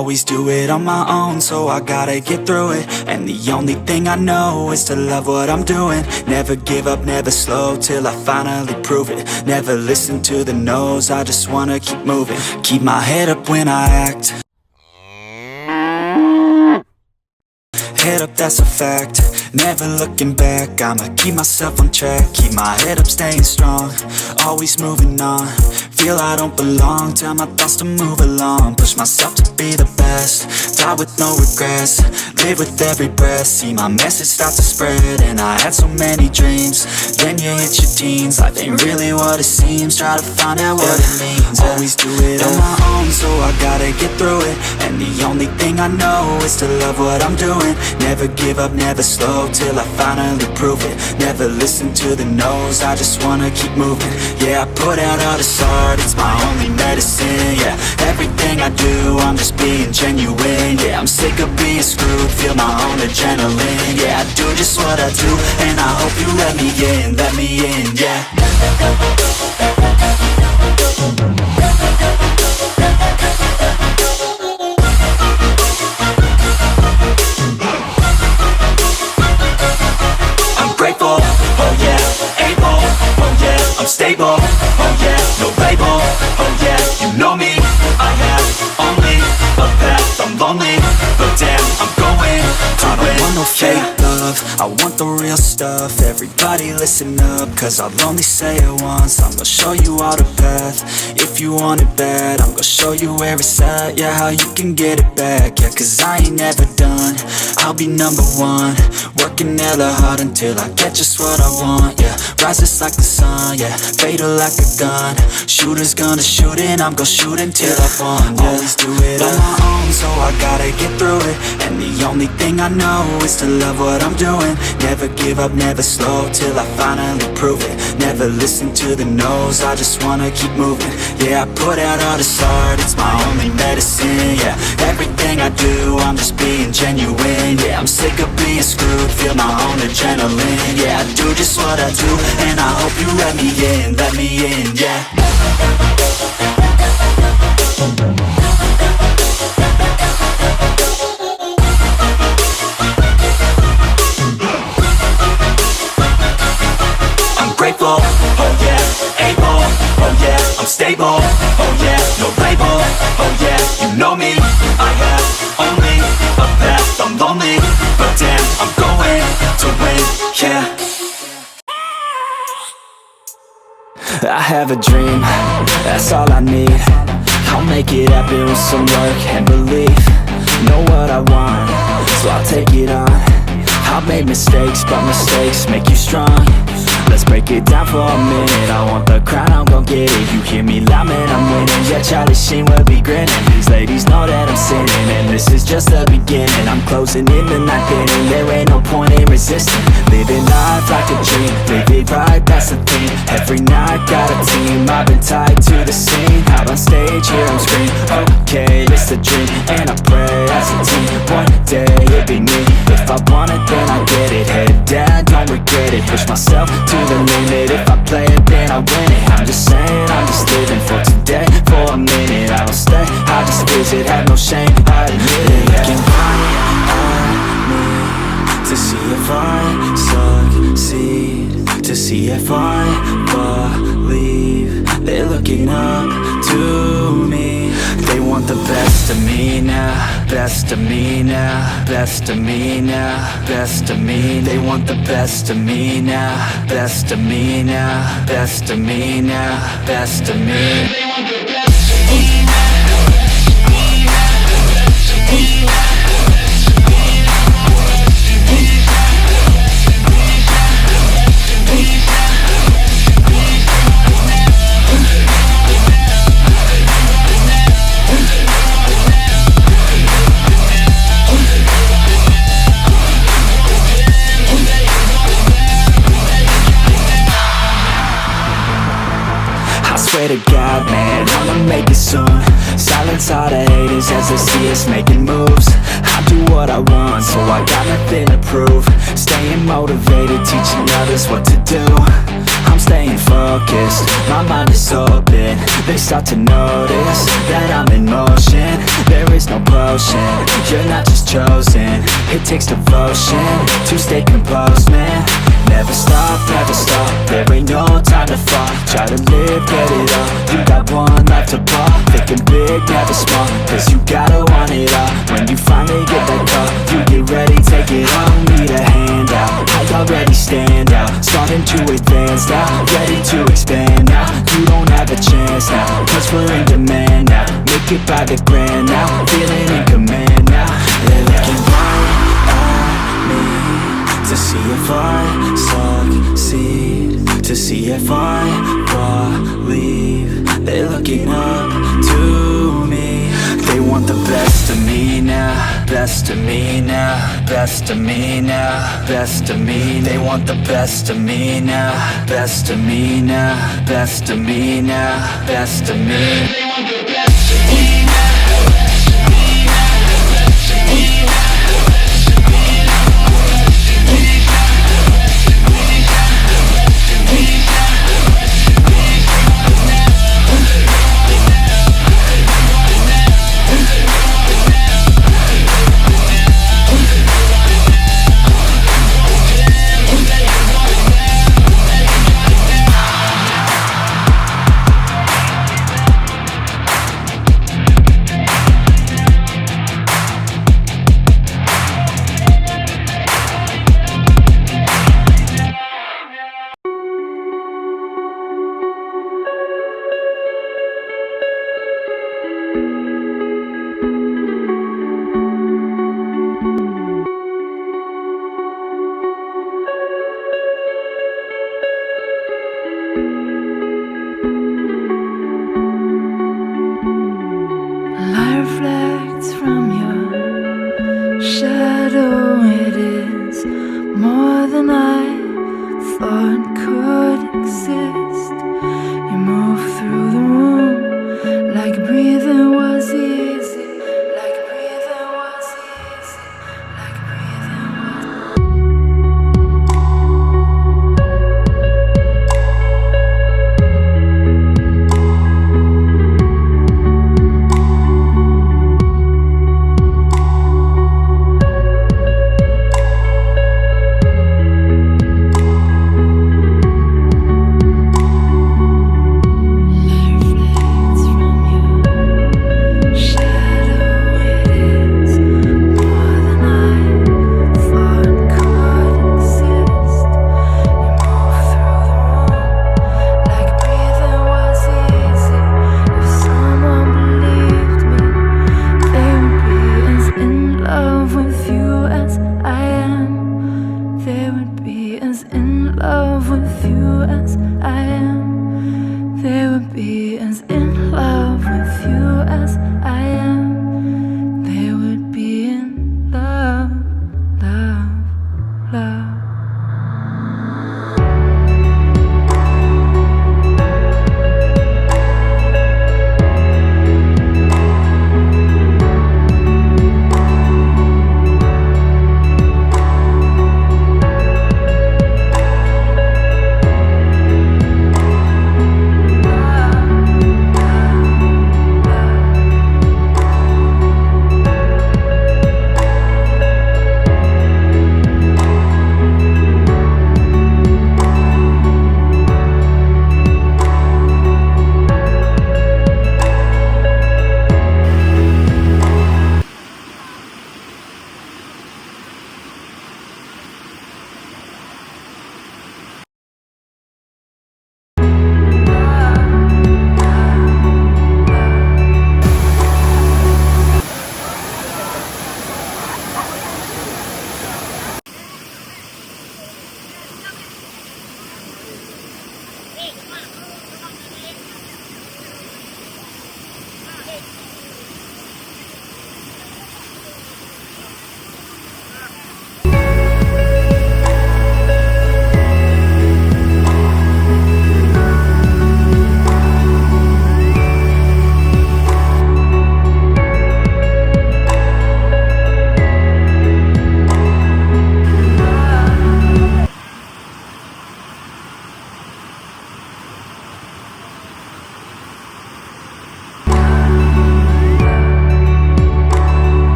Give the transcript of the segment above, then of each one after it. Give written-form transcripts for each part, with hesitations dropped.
Always do it on my own, so I gotta get through it. And the only thing I know is to love what I'm doing. Never give up, never slow, till I finally prove it. Never listen to the no's, I just wanna keep moving. Keep my head up when I act. Head up, that's a fact. Never looking back, I'ma keep myself on track. Keep my head up, staying strong, always moving on. Feel I don't belong, tell my thoughts to move along. Push myself to be the best, die with no regrets. Live with every breath, see my message start to spread. And I had so many dreams, then you hit your teens. Life ain't really what it seems, try to find out what it means. Always do it on my own, so I gotta get through it. And the only thing I know is to love what I'm doing. Never give up, never slow, till I finally prove it. Never listen to the no's, I just wanna keep moving. Yeah, I put out all this art, it's my only medicine. Yeah, everything I do, I'm just being genuine. Yeah, I'm sick of being screwed, feel my own adrenaline. Yeah, I do just what I do, and I hope you let me in, yeah. Grateful, oh yeah, able, oh yeah, I'm stable, oh yeah, no label, oh yeah, you know me, I have only a path, I'm lonely, but damn, I'm going to win. I don't want no fake love, I want the real stuff. Everybody listen up, cause I'll only say it once. I'm gonna show you all the path, if you want it bad. I'm gonna show you where it's at, yeah, how you can get it back. Yeah, cause I ain't never done, I'll be number one. Working hella hard until I get just what I want, yeah. Rises like the sun, yeah, fatal like a gun. Shooter's gonna shoot and I'm gonna shoot until I won, yeah. Always do it on my own, so I gotta get through it. And the only thing I know is to love what I'm doing. Never give up, never slow, till I finally prove it. Never listen to the no's, I just wanna keep moving. Yeah, I put out all this art, it's my only medicine. Yeah, everything I do, I'm just being genuine. Yeah, I'm sick of being screwed, feel my own adrenaline. Yeah, I do just what I do, and I hope you let me in, yeah. I'm grateful, oh yeah, able, oh yeah, I'm stable, oh yeah, no label, oh yeah, you know me, I have only a path, I'm lonely, but damn, I'm going to win, yeah. I have a dream, that's all I need. I'll make it happen with some work and belief. Know what I want, so I'll take it on. I've made mistakes, but mistakes make you strong. Let's break it down for a minute. I want the crown, I'm gon' get it. You hear me loud, man, I'm winning. Yeah, Charlie Sheen will be grinning. These ladies know that I'm sinning, and this is just the beginning. I'm closing in the ninth inning, there ain't no point in resisting. Living life like a dream, live it right, that's the thing. Every night, got a team, I've been tied to the scene. Out on stage, here I'm screaming, okay, it's a dream. And I pray as a team, one day it'll be me. If I want it, then I get it. Head down, don't regret it. Push myself to the limit, if I play it then I win it. I'm just saying, I'm just living for today, for a minute. I don't stay, I just visit, have no shame, I admit it. Looking right at me, to see if I succeed, to see if I believe. They're looking up to me. They want the best of me now, best of me now, best of me now, best of me. They want the best of me now, best of me now, best of me now, best of me. They want the best of me now. Swear to God, man, I'ma make it soon. Silence all the haters as they see us making moves. I do what I want, so I got nothing to prove. Staying motivated, teaching others what to do. I'm staying focused, my mind is open. They start to notice that I'm in motion. There is no potion, you're not just chosen. It takes devotion to stay composed, man. Never stop, there ain't no time to fall. Try to live, get it all, you got one life to ball. Thinking big, never small, cause you gotta want it all. When you finally get that call, you get ready, take it all. Need a hand out, I already stand out. Starting to advance now, ready to expand now. You don't have a chance now, cause we're in demand now. Make it by the grand now, feeling in command now. They're looking right at me to see if I succeed, to see if I believe. They're looking up to me. They want the best of me now, best of me now, best of me now, best of me. They want the best of me now, best of me now, best of me now, best of me. They want the best of me now.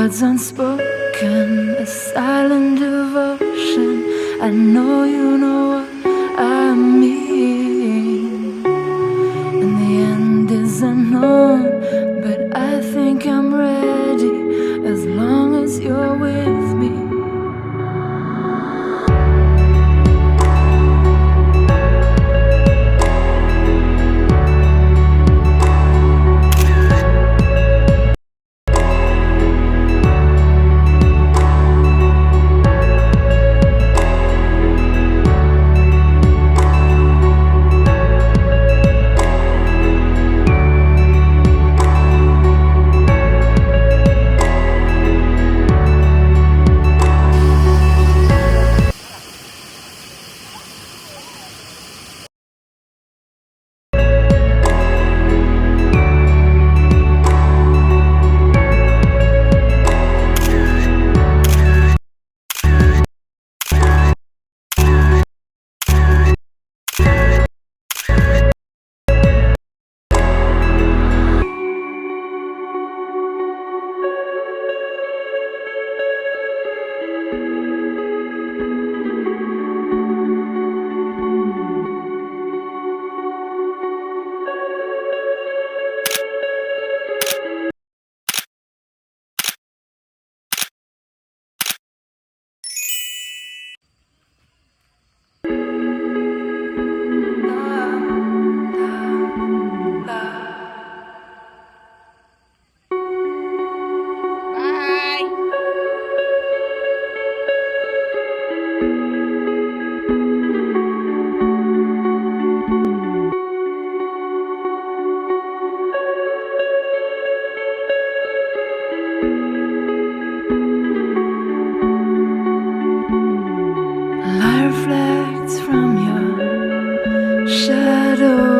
Words unspoken, a silent devotion. I know you know what I mean. And the end is unknown, but I think I'm ready as long as you're with me. Light reflects from your shadow.